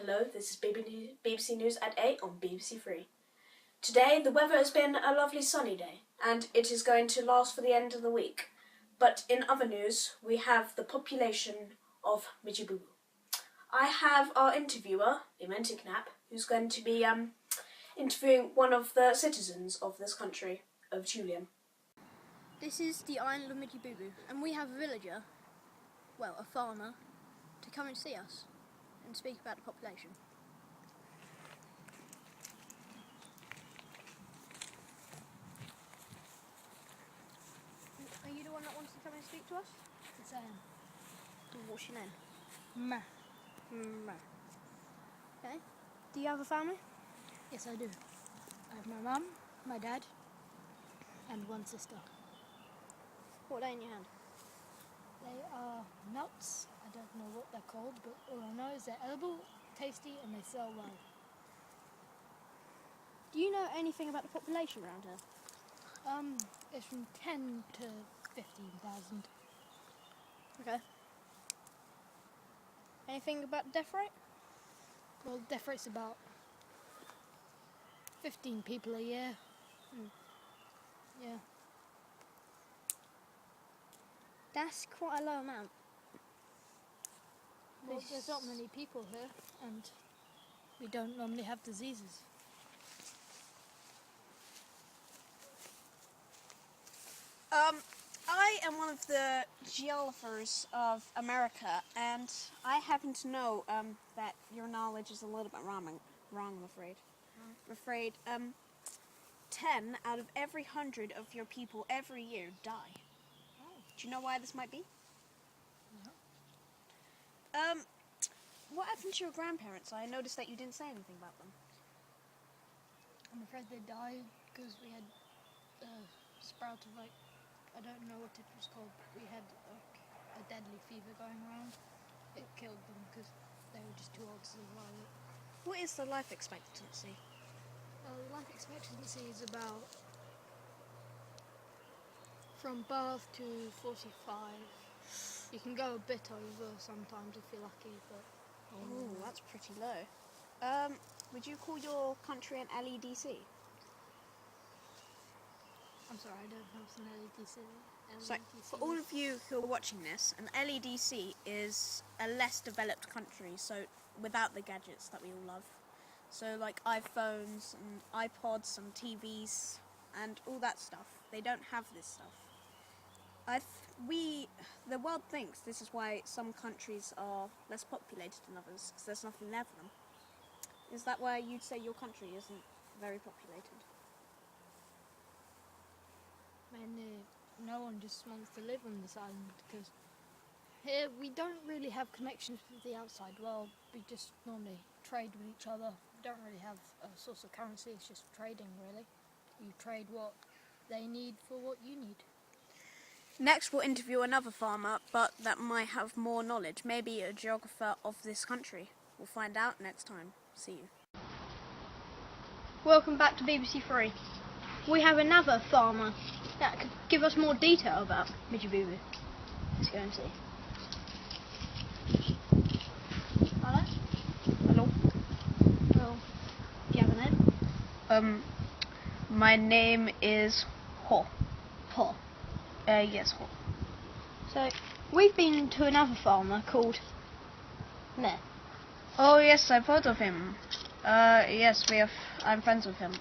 Hello, this is BBC News at 8 on BBC Three. Today, the weather has been a lovely sunny day, and it is going to last for the end of the week. But in other news, we have the population of Mijibubu. I have our interviewer, Imenti Knapp, who's going to be interviewing one of the citizens of this country, of Julian. This is the island of Mijibubu, and we have a villager, well, a farmer, to come and see us and speak about the population. Are you the one that wants to come and speak to us? Yes, I am. What's your name? Ma. Okay. Do you have a family? Yes, I do. I have my mum, my dad, and one sister. What are they in your hand? They are nuts. I don't know what they're called, but all I know is they're edible, tasty, and they sell well. Do you know anything about the population around here? It's from 10 to 15,000. Okay. Anything about the death rate? Well, death rate's about 15 people a year. Yeah. That's quite a low amount. Well, there's not many people here, and we don't normally have diseases. I am one of the geographers of America, and I happen to know that your knowledge is a little bit wrong, I'm afraid. I'm afraid 10 out of every 100 of your people every year die. Do you know why this might be? No. What happened to your grandparents? I noticed that you didn't say anything about them. I'm afraid they died because we had a sprout of I don't know what it was called, but we had a deadly fever going around. It killed them because they were just too old to survive it. What is the life expectancy? Life expectancy is about from birth to 45. You can go a bit over sometimes if you're lucky, but... Oh, that's pretty low. Would you call your country an LEDC? I'm sorry, I don't know what's an LEDC. So, for all of you who are watching this, an LEDC is a less developed country, so without the gadgets that we all love. So like iPhones and iPods and TVs and all that stuff. They don't have this stuff. The world thinks this is why some countries are less populated than others, because there's nothing there for them. Is that why you'd say your country isn't very populated? And no one just wants to live on this island because here we don't really have connections with the outside world. We just normally trade with each other. We don't really have a source of currency, it's just trading really. You trade what they need for what you need. Next we'll interview another farmer, but that might have more knowledge, maybe a geographer of this country. We'll find out next time. See you. Welcome back to BBC Three. We have another farmer that could give us more detail about Mijibubu. Let's go and see. Hello? Hello? Well, do you have a name? My name is Ho. Ho. Yes, Ho. So, we've been to another farmer called Ne. Oh, yes, I've heard of him. Yes, I'm friends with him.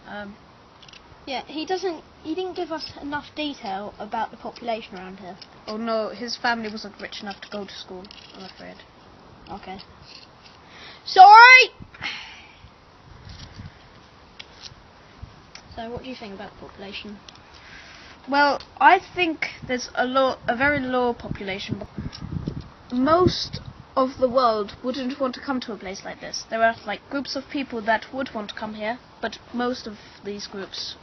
Yeah, he didn't give us enough detail about the population around here. Oh no, his family wasn't rich enough to go to school, I'm afraid. Okay. Sorry! So, what do you think about the population? Well, I think there's a very low population. Most of the world wouldn't want to come to a place like this. There are groups of people that would want to come here, but most of these groups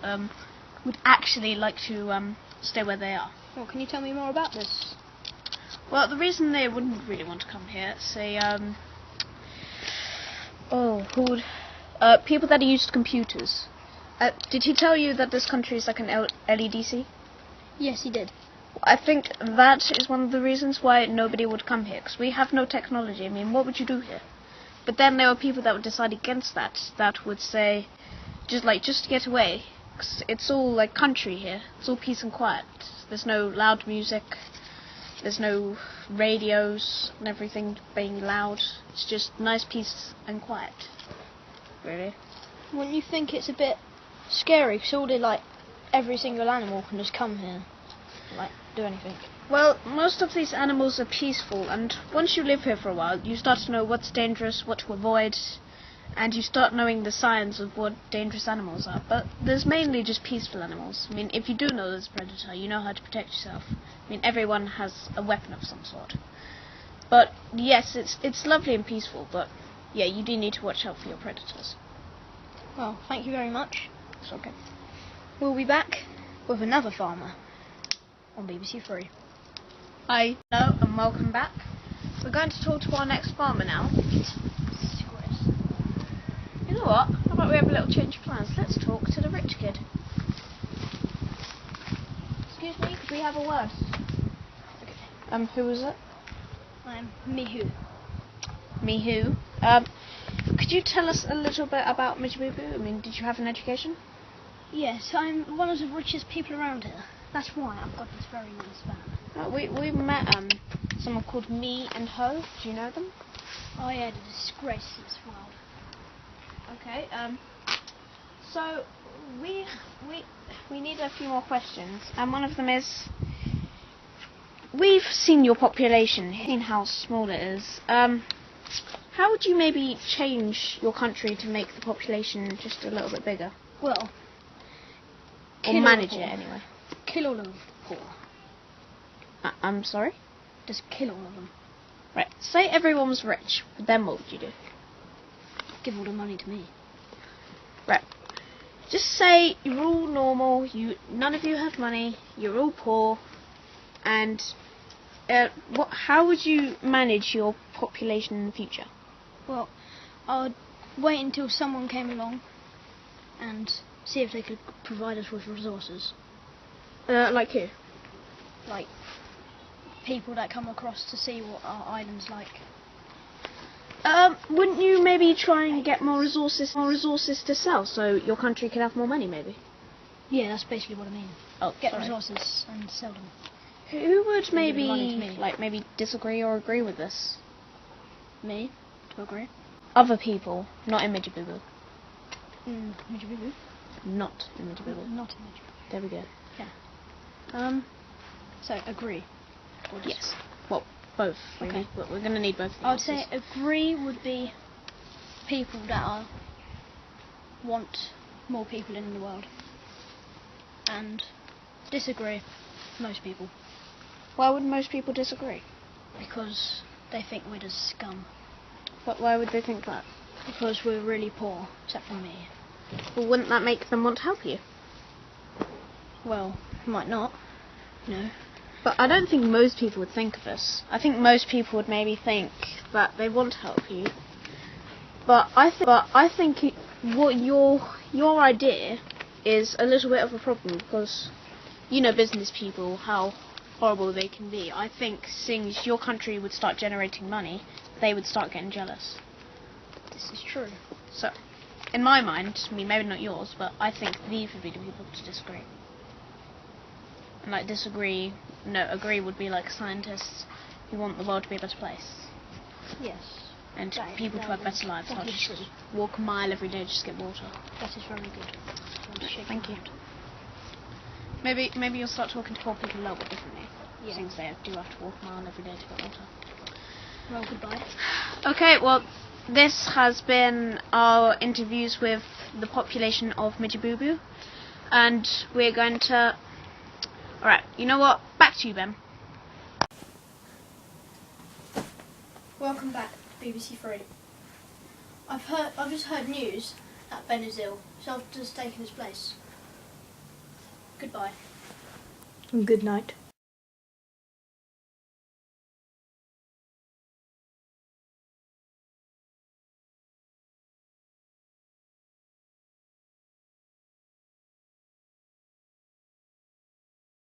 would actually like to stay where they are. Well, can you tell me more about this? Well, the reason they wouldn't really want to come here, say, people that are used to computers. Did he tell you that this country is like an LEDC? Yes, he did. I think that is one of the reasons why nobody would come here, because we have no technology. I mean, what would you do here? But then there were people that would decide against that, that would say, just to get away, 'cause it's all like country here. It's all peace and quiet. There's no loud music. There's no radios and everything being loud. It's just nice peace and quiet. Really. Wouldn't you think it's a bit scary? Because every single animal can just come here, do anything. Well, most of these animals are peaceful, and once you live here for a while, you start to know what's dangerous, what to avoid, and you start knowing the signs of what dangerous animals are. But there's mainly just peaceful animals. I mean, if you do know there's a predator, you know how to protect yourself. I mean, everyone has a weapon of some sort. But yes, it's lovely and peaceful, but yeah, you do need to watch out for your predators. Well, thank you very much. It's okay. We'll be back with another farmer on BBC Three. Hi. Hello, and welcome back. We're going to talk to our next farmer now. You know what? How about we have a little change of plans? Let's talk to the rich kid. Excuse me, could we have a word? Okay. Who is it? I'm Mihu. Mihu. Could you tell us a little bit about Mijibubu? I mean, did you have an education? Yes, I'm one of the richest people around here. That's why I've got this very nice van. We met someone called Me and Ho. Do you know them? Oh yeah, the disgrace to this world. Okay. So we need a few more questions, and one of them is, we've seen your population, seen how small it is. How would you maybe change your country to make the population just a little bit bigger? Well, or manage it anyway. Kill all of the poor. I'm sorry? Just kill all of them. Right. Say everyone was rich. Then what would you do? Give all the money to me. Right. Just say you're all normal. None of you have money. You're all poor. And how would you manage your population in the future? Well, I would wait until someone came along and see if they could provide us with resources. Like who? Like people that come across to see what our island's like. Wouldn't you maybe try and get more resources to sell, so your country could have more money, maybe? Yeah, that's basically what I mean. Oh, get sorry. resources and sell them. Who would Give the money to maybe me. maybe disagree or agree with this? Me? To agree? Other people, not in Mijibubu. Mijibubu? Not in Mijibubu. Not in Mijibubu. There we go. Yeah. So agree. Or just Yes. Well, both. Really. Okay. We're going to need both. I would say agree would be people that want more people in the world, and disagree, most people, Why would most people disagree? because they think we're just scum. But why would they think that? Because we're really poor, except for me. Well, wouldn't that make them want to help you? Well, might not. No. But I don't think most people would think of this. I think most people would maybe think that they want to help you. But I think what your idea is a little bit of a problem, because you know business people, how horrible they can be. I think seeing as your country would start generating money, they would start getting jealous. This is true. So, in my mind, I mean maybe not yours, but I think these would be the people to disagree. And like agree would be like scientists who want the world to be a better place. Yes. And That- people to that have better is- lives, that not is just true. walk a mile every day just to get water. That is very good. I want to shake Thank your you. hand. Maybe you'll start talking to poor people a little bit differently. Yeah. Since they do have to walk a mile every day to get water. Well, goodbye. Okay, well, this has been our interviews with the population of Mijibubu. And we're going to... Alright, you know what? Back to you, Ben. Welcome back, BBC Three. I've just heard news that Ben is ill, so I've just taken his place. Goodbye. Good night.